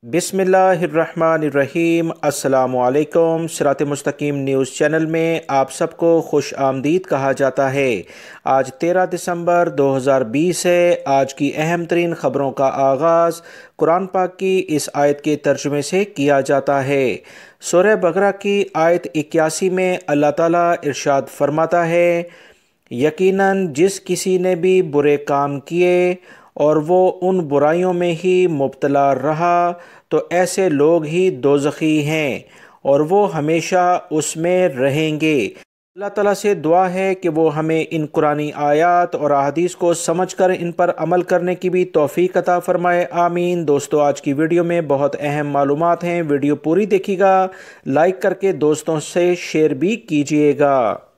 बिस्मिल्लाहिर्रहमानिर्रहीम। अस्सलामुअलैकुम। सिरात मुस्तकीम न्यूज़ चैनल में आप सबको खुश आमदीद कहा जाता है। आज 13 दिसंबर 2020 है। आज की अहम तरीन ख़बरों का आगाज़ कुरान पाक की इस आयत के तर्जुमे से किया जाता है। सूरह बकरा की आयत 81 में अल्लाह ताला इरशाद फरमाता है, यकीनन जिस किसी ने भी बुरे काम किए और वो उन बुराइयों में ही मुब्तला रहा तो ऐसे लोग ही दोज़खी हैं और वो हमेशा उसमें रहेंगे। अल्लाह ताला से दुआ है कि वो हमें इन कुरानी आयात और अहादीस को समझकर इन पर अमल करने की भी तौफीक अता फ़रमाए। आमीन। दोस्तों, आज की वीडियो में बहुत अहम मालूमात हैं। वीडियो पूरी देखिएगा, लाइक करके दोस्तों से शेयर भी कीजिएगा।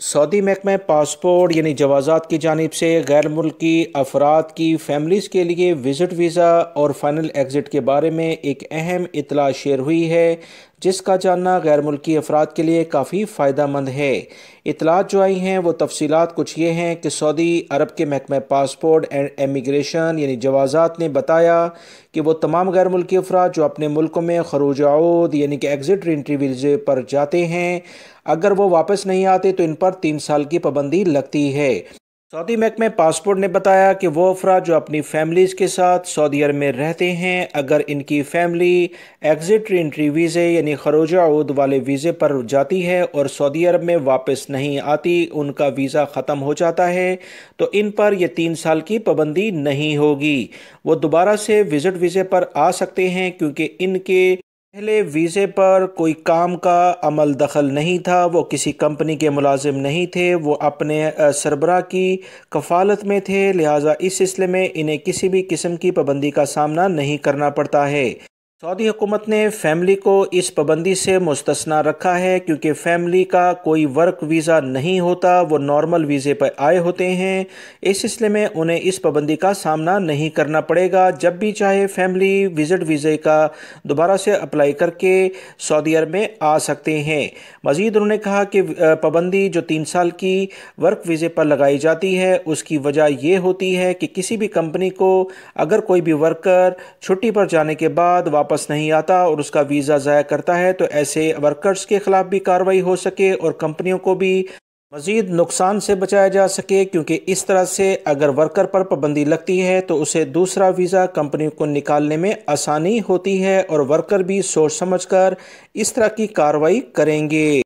सऊदी महकमा पासपोर्ट यानी जवाज़ात की जानिब से गैर मुल्की अफराद की फ़ैमिलीज़ के लिए विज़िट वीज़ा और फ़ाइनल एग्ज़िट के बारे में एक अहम इत्तला शेयर हुई है, जिसका जानना गैर मुल्की अफराद के लिए काफ़ी फ़ायदा मंद है। इत्तलात जो आई हैं वो तफसीलात कुछ ये हैं कि सऊदी अरब के महकमा पासपोर्ट एंड इमिग्रेशन यानी जवाज़ात ने बताया कि वो तमाम गैर मुल्की अफराद जो अपने मुल्कों में खरूज आऊद यानी कि एग्ज़िट रीएंट्री वीज़े पर जाते हैं, अगर वो वापस नहीं आते तो इन पर 3 साल की पाबंदी लगती है। सऊदी महकमा पासपोर्ट ने बताया कि वो अफराद जो अपनी फैमिलीज़ के साथ सऊदी अरब में रहते हैं, अगर इनकी फैमिली एग्ज़िट रीएंट्री वीज़े यानी खरूज आऊद वाले वीज़े पर जाती है और सऊदी अरब में वापस नहीं आती, उनका वीज़ा ख़त्म हो जाता है, तो इन पर यह 3 साल की पाबंदी नहीं होगी। वो दोबारा से विज़िट वीज़े पर आ सकते हैं क्योंकि इनके पहले वीज़े पर कोई काम का अमल दखल नहीं था, वो किसी कंपनी के मुलाजिम नहीं थे, वो अपने सरबराह की कफ़ालत में थे, लिहाजा इस सिलसिले में इन्हें किसी भी किस्म की पाबंदी का सामना नहीं करना पड़ता है। सऊदी हुकूमत ने फ़ैमिली को इस पाबंदी से मुस्तस्ना रखा है क्योंकि फ़ैमिली का कोई वर्क वीज़ा नहीं होता, वो नॉर्मल वीज़े पर आए होते हैं। इस सिलसिले में उन्हें इस पाबंदी का सामना नहीं करना पड़ेगा। जब भी चाहे फ़ैमिली विज़िट वीज़े का दोबारा से अप्लाई करके सऊदी अरब में आ सकते हैं। मज़ीद उन्होंने कहा कि पाबंदी जो 3 साल की वर्क वीज़े पर लगाई जाती है, उसकी वजह यह होती है कि किसी भी कंपनी को अगर कोई भी वर्कर छुट्टी पर जाने के बाद वापस नहीं आता और उसका वीज़ा ज़ाया करता है तो ऐसे वर्कर्स के खिलाफ भी कार्रवाई हो सके और कंपनियों को भी मज़ीद नुकसान से बचाया जा सके, क्योंकि इस तरह से अगर वर्कर पर पाबंदी लगती है तो उसे दूसरा वीज़ा कंपनी को निकालने में आसानी होती है और वर्कर भी सोच समझकर इस तरह की कार्रवाई करेंगे।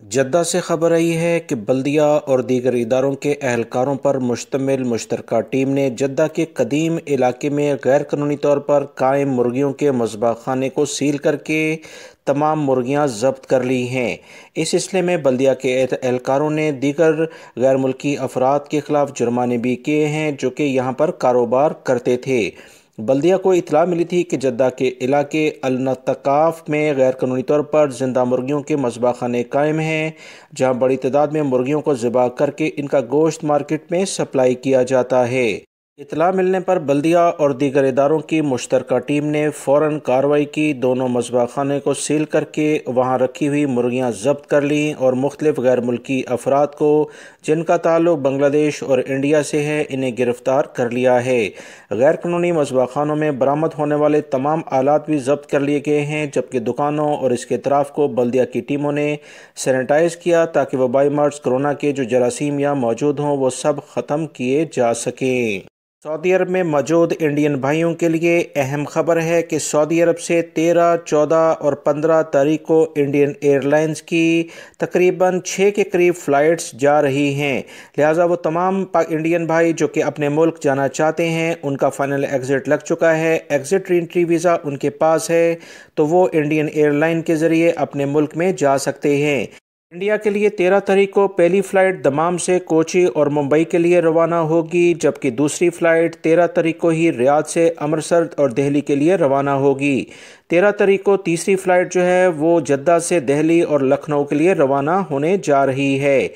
जद्दा से खबर आई है कि बल्दिया और दीगर इदारों के एहलकारों पर मुश्तमिल मुश्तरका टीम ने जद्दा के कदीम इलाके में गैर कानूनी तौर पर कायम मुर्गियों के मज़बा खाने को सील करके तमाम मुर्गियां जब्त कर ली हैं। इस सिलसिले में बल्दिया के एहलकारों ने दीगर गैर मुल्की अफराद के खिलाफ जुर्माने भी किए हैं जो कि यहाँ पर कारोबार करते थे। बल्दिया को इत्तला मिली थी कि जद्दा के इलाके अल-नतकाफ में गैर कानूनी तौर पर जिंदा मुर्गियों के मज़बा खाने कायम हैं, जहां बड़ी तादाद में मुर्गियों को ज़िबा करके इनका गोश्त मार्केट में सप्लाई किया जाता है। इत्तला मिलने पर बल्दिया और दीगर इदारों की मुश्तरका टीम ने फ़ौरन कार्रवाई की, दोनों मज़बा खाने को सील करके वहाँ रखी हुई मुर्गियाँ जब्त कर लीं और मुख्तलिफ़ गैर मुल्की अफराद को जिनका ताल्लुक़ बांग्लादेश और इंडिया से है, इन्हें गिरफ़्तार कर लिया है। गैर कानूनी मज़बा खानों में बरामद होने वाले तमाम आलात भी जब्त कर लिए गए हैं, जबकि दुकानों और इसके अतराफ़ को बल्दिया की टीमों ने सैनिटाइज़ किया ताकि वबाई मर्ज़ कोरोना के जो जरासीम यहाँ मौजूद हों वो सब ख़त्म किए जा सकें। सऊदी अरब में मौजूद इंडियन भाइयों के लिए अहम खबर है कि सऊदी अरब से 13, 14 और 15 तारीख को इंडियन एयरलाइंस की तकरीबन 6 के करीब फ़्लाइट्स जा रही हैं। लिहाजा वो तमाम इंडियन भाई जो कि अपने मुल्क जाना चाहते हैं, उनका फ़ाइनल एग्ज़िट लग चुका है, एग्ज़िट रीएंट्री वीज़ा उनके पास है, तो वो इंडियन एयरलाइन के ज़रिए अपने मुल्क में जा सकते हैं। इंडिया के लिए 13 तारीख को पहली फ़्लाइट दमाम से कोची और मुंबई के लिए रवाना होगी, जबकि दूसरी फ़्लाइट 13 तारीख को ही रियाद से अमृतसर और दिल्ली के लिए रवाना होगी। 13 तारीख को तीसरी फ़्लाइट जो है वो जद्दा से दिल्ली और लखनऊ के लिए रवाना होने जा रही है।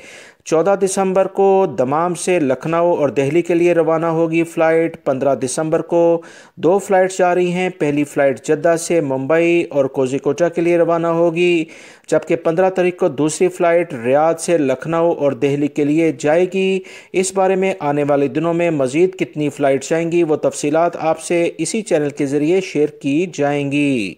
14 दिसंबर को दमाम से लखनऊ और दिल्ली के लिए रवाना होगी फ़्लाइट। 15 दिसंबर को 2 फ़्लाइट्स जा रही हैं। पहली फ़्लाइट जद्दा से मुंबई और कोझीकोड के लिए रवाना होगी, जबकि 15 तारीख को दूसरी फ़्लाइट रियाद से लखनऊ और दिल्ली के लिए जाएगी। इस बारे में आने वाले दिनों में मज़ीद कितनी फ़्लाइट्स जाएंगी वो तफसीलात आपसे इसी चैनल के ज़रिए शेयर की जाएंगी।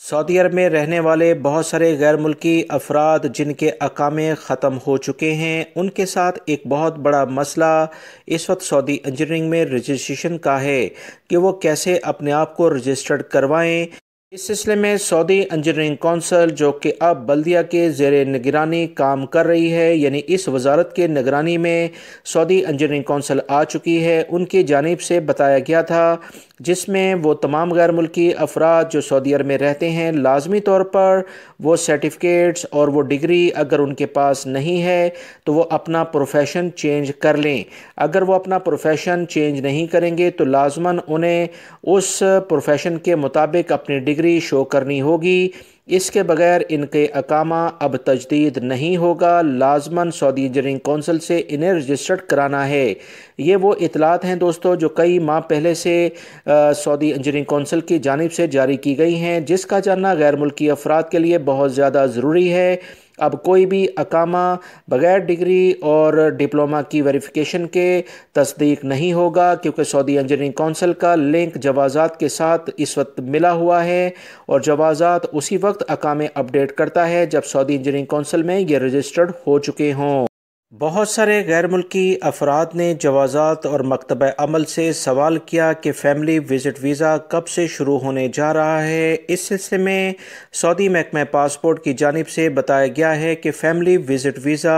सऊदी अरब में रहने वाले बहुत सारे गैर मुल्की अफराद जिनके अकामे ख़त्म हो चुके हैं, उनके साथ एक बहुत बड़ा मसला इस वक्त सऊदी इंजीनियरिंग में रजिस्ट्रेशन का है कि वो कैसे अपने आप को रजिस्टर्ड करवाएं। इस सिलसिले में सऊदी इंजीनियरिंग कौंसिल, जो कि अब बल्दिया के ज़ेर निगरानी काम कर रही है, यानी इस वजारत के निगरानी में सऊदी इंजीनियरिंग कौंसिल आ चुकी है, उनकी जानिब से बताया गया था, जिसमें वो तमाम गैर मुल्की अफराद जो सऊदी अरब में रहते हैं लाजमी तौर पर वो सर्टिफिकेट्स और वो डिग्री अगर उनके पास नहीं है तो वो अपना प्रोफेशन चेंज कर लें। अगर वो अपना प्रोफेशन चेंज नहीं करेंगे तो लाजमन उन्हें उस प्रोफेशन के मुताबिक अपनी डिग्री शो करनी होगी। इसके बगैर इनके अकामा अब तजदीद नहीं होगा। लाजमन सऊदी इंजीनियरिंग कौंसिल से इन्हें रजिस्टर्ड कराना है। ये वो इतलात हैं दोस्तों जो कई माह पहले से सऊदी इंजीनियरिंग कौंसिल की जानिब से जारी की गई हैं, जिसका जानना गैर मुल्की अफराद के लिए बहुत ज़्यादा ज़रूरी है। अब कोई भी अकामा बग़ैर डिग्री और डिप्लोमा की वेरिफिकेशन के तस्दीक नहीं होगा, क्योंकि सऊदी इंजीनियरिंग कौंसिल का लिंक जवाज़ात के साथ इस वक्त मिला हुआ है और जवाज़ात उसी वक्त अकामे अपडेट करता है जब सऊदी इंजीनियरिंग कौंसिल में ये रजिस्टर्ड हो चुके हों। बहुत सारे गैर मुल्की अफराद ने जवाज़ात और मकतब अमल से सवाल किया कि फ़ैमिली विज़िट वीज़ा कब से शुरू होने जा रहा है। इस सिलसिले में सऊदी महकमा पासपोर्ट की जानिब से बताया गया है कि फ़ैमिली विज़िट वीज़ा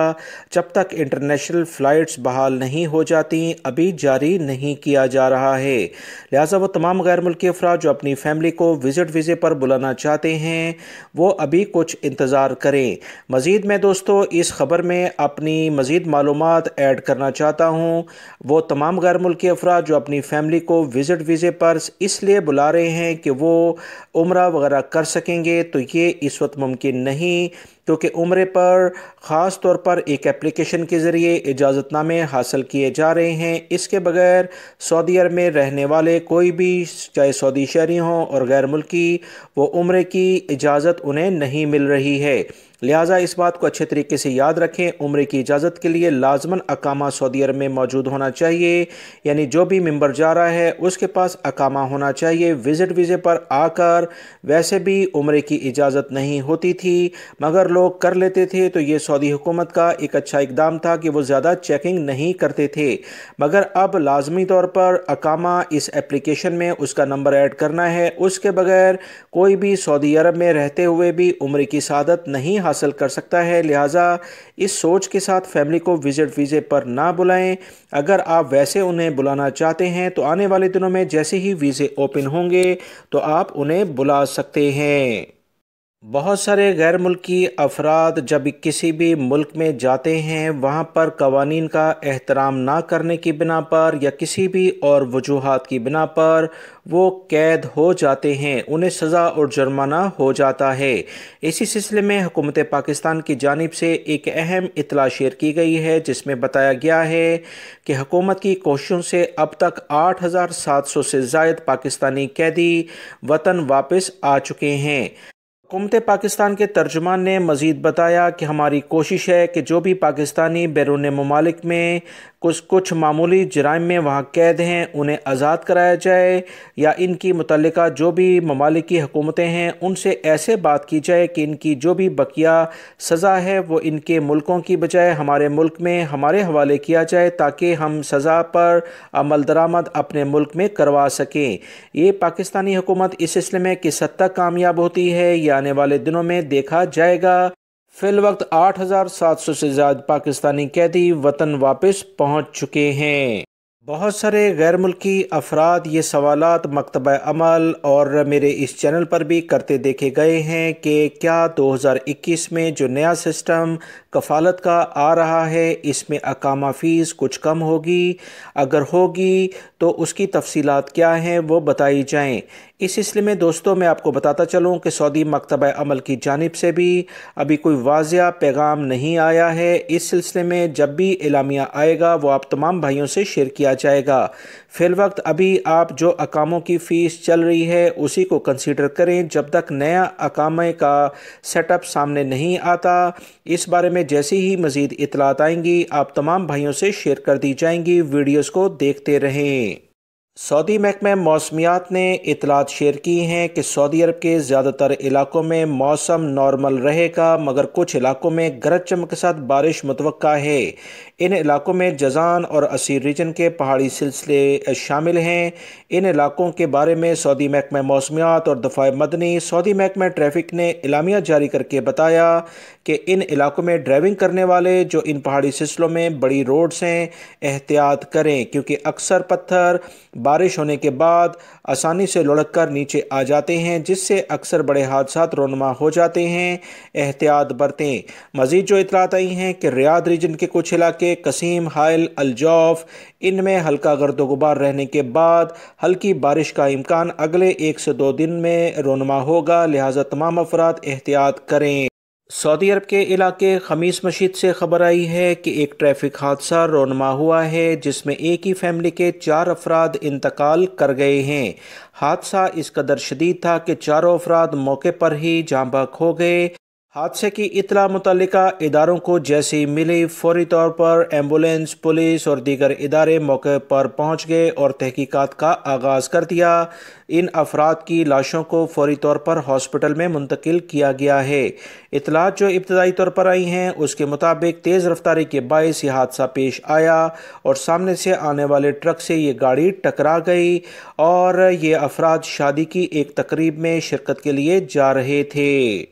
जब तक इंटरनेशनल फ़्लाइट्स बहाल नहीं हो जाती अभी जारी नहीं किया जा रहा है। लिहाजा वो तमाम गैर मुल्की अफराद जो अपनी फ़ैमिली को विज़िट वीज़े पर बुलाना चाहते हैं वो अभी कुछ इंतज़ार करें। मज़ीद मैं दोस्तों इस ख़बर में अपनी मज़ीद मालूमात ऐड करना चाहता हूँ। वो तमाम गैर मुल्की अफराद जो अपनी फ़ैमिली को विज़िट वीज़े पर इसलिए बुला रहे हैं कि वो उम्रा वगैरह कर सकेंगे, तो ये इस वक्त मुमकिन नहीं, क्योंकि उम्रे पर ख़ास तौर पर एक एप्लीकेशन के ज़रिए इजाज़तनामे हासिल किए जा रहे हैं। इसके बगैर सऊदी अरब में रहने वाले कोई भी, चाहे सऊदी शहरी हों और गैर मुल्की, वो उम्रे की इजाज़त उन्हें नहीं मिल रही है। लिहाजा इस बात को अच्छे तरीके से याद रखें, उम्रे की इजाज़त के लिए लाजमन अकामा सऊदी अरब में मौजूद होना चाहिए, यानी जो भी मेंबर जा रहा है उसके पास अकामा होना चाहिए। विज़िट वीज़े पर आकर वैसे भी उम्रे की इजाज़त नहीं होती थी, मगर लोग कर लेते थे, तो ये सऊदी हुकूमत का एक अच्छा इकदाम था कि वो ज़्यादा चेकिंग नहीं करते थे। मगर अब लाजमी तौर पर अकामा इस एप्लीकेशन में उसका नंबर ऐड करना है, उसके बगैर कोई भी सऊदी अरब में रहते हुए भी उम्रे की सआदत नहीं हासिल कर सकता है। लिहाजा इस सोच के साथ फैमिली को विज़िट वीज़े पर ना बुलाएं। अगर आप वैसे उन्हें बुलाना चाहते हैं तो आने वाले दिनों में जैसे ही वीज़े ओपन होंगे तो आप उन्हें बुला सकते हैं। बहुत सारे गैर मुल्की अफराद जब किसी भी मुल्क में जाते हैं वहाँ पर कवानीन का एहतराम ना करने की बिना पर या किसी भी और वजूहात की बिना पर वो कैद हो जाते हैं, उन्हें सज़ा और जुर्माना हो जाता है। इसी सिलसिले में हुकूमत पाकिस्तान की जानिब से एक अहम इत्तला शेयर की गई है, जिसमें बताया गया है कि हुकूमत की कोशिशों से अब तक 8700 से ज़ायद पाकिस्तानी कैदी वतन वापस आ चुके हैं। हुकूमत पाकिस्तान के तर्जुमान ने मज़ीद बताया कि हमारी कोशिश है कि जो भी पाकिस्तानी बैरून ममालिक में कुछ मामूली जराइम में वहाँ कैद हैं उन्हें आज़ाद कराया जाए, या इनकी मुतल्लिका जो भी ममालिक की हुकूमतें हैं उनसे ऐसे बात की जाए कि इनकी जो भी बकिया सज़ा है वो इनके मुल्कों की बजाय हमारे मुल्क में हमारे हवाले किया जाए, ताकि हम सज़ा पर अमल दरामद अपने मुल्क में करवा सकें। ये पाकिस्तानी हुकूमत इस सिलसिले में किस हद तक कामयाब होती है ये आने वाले दिनों में देखा जाएगा। फिल वक्त 8700 से ज़्यादा पाकिस्तानी कैदी वतन वापस पहुंच चुके हैं। بہت سارے غیر ملکی افراد یہ سوالات مکتبہ عمل اور میرے اس چینل پر بھی کرتے دیکھے گئے ہیں کہ کیا 2021 میں جو نیا سسٹم کفالت کا آ رہا ہے اس میں اقامہ فیس کچھ کم ہوگی؟ اگر ہوگی تو اس کی تفصیلات کیا ہیں وہ بتائی جائیں۔ اس سلسلے میں دوستوں میں آپ کو بتاتا چلوں کہ سعودی مکتبہ عمل کی جانب سے بھی ابھی کوئی واضح پیغام نہیں آیا ہے۔ اس سلسلے میں جب بھی اعلامیہ آئے گا وہ آپ تمام بھائیوں سے شیئر کیا جائے گا۔ فی الوقت ابھی آپ جو اقاموں کی فیس چل رہی ہے اسی کو کنسیڈر کریں جب تک نیا اقامے کا سیٹ اپ سامنے نہیں آتا۔ اس بارے میں جیسی ہی مزید اطلاعات آئیں گی آپ تمام بھائیوں سے شیئر کر دی جائیں گی۔ ویڈیوز کو دیکھتے رہیں۔ سعودی محکمہ موسمیات نے اطلاعات شیئر کی ہیں کہ سعودی عرب کے زیادہ تر علاقوں میں موسم نارمل رہے گا مگر کچھ علاقوں میں گرج چمک کے ساتھ بارش متوقع ہے۔ ان علاقوں میں جازان اور اسیر ریجن کے پہاڑی سلسلے شامل ہیں۔ ان علاقوں کے بارے میں سعودی محکمہ موسمیات اور دفاع مدنی سعودی محکمہ ٹریفک نے اعلامیہ جاری کر کے بتایا کہ ان علاقوں میں ڈرائیونگ کرنے والے جو ان پہاڑی سلسلوں میں بڑی روڈز ہیں احتیاط کریں کیونکہ اکثر پتھر بارش ہونے کے بعد آسانی سے لڑک کر نیچے آ جاتے ہیں جس سے اکثر بڑے حادثات رونما ہو جاتے ہیں۔ احتیاط برتیں۔ مزید جو اطلاعات آئی ہیں کہ ریاض ریجن کے کچھ علاقے قصیم، حائل، الجوف ان میں ہلکا گرد و غبار رہنے کے بعد ہلکی بارش کا امکان اگلے 1 سے 2 دن میں رونما ہوگا، لہٰذا تمام افراد احتیاط کریں۔ سعودی عرب کے علاقے خمیس مشید سے خبر آئی ہے کہ ایک ٹریفک حادثہ رونما ہوا ہے جس میں ایک ہی فیملی کے 4 افراد انتقال کر گئے ہیں۔ حادثہ اس قدر شدید تھا کہ چاروں افراد موقع پر ہی جاں بحق ہو گئے۔ حادثے کی اطلاع متعلقہ اداروں کو جیسے ہی ملی فوری طور پر ایمبولینس، پولیس اور دیگر ادارے موقع پر پہنچ گئے اور تحقیقات کا آغاز کر دیا۔ ان افراد کی لاشوں کو فوری طور پر ہاسپٹل میں منتقل کیا گیا ہے۔ اطلاعات جو ابتدائی طور پر آئی ہیں اس کے مطابق تیز رفتاری کے باعث یہ حادثہ پیش آیا اور سامنے سے آنے والے ٹرک سے یہ گاڑی ٹکرا گئی اور یہ افراد شادی کی ایک تقریب میں شرکت کے لیے جا رہے تھے۔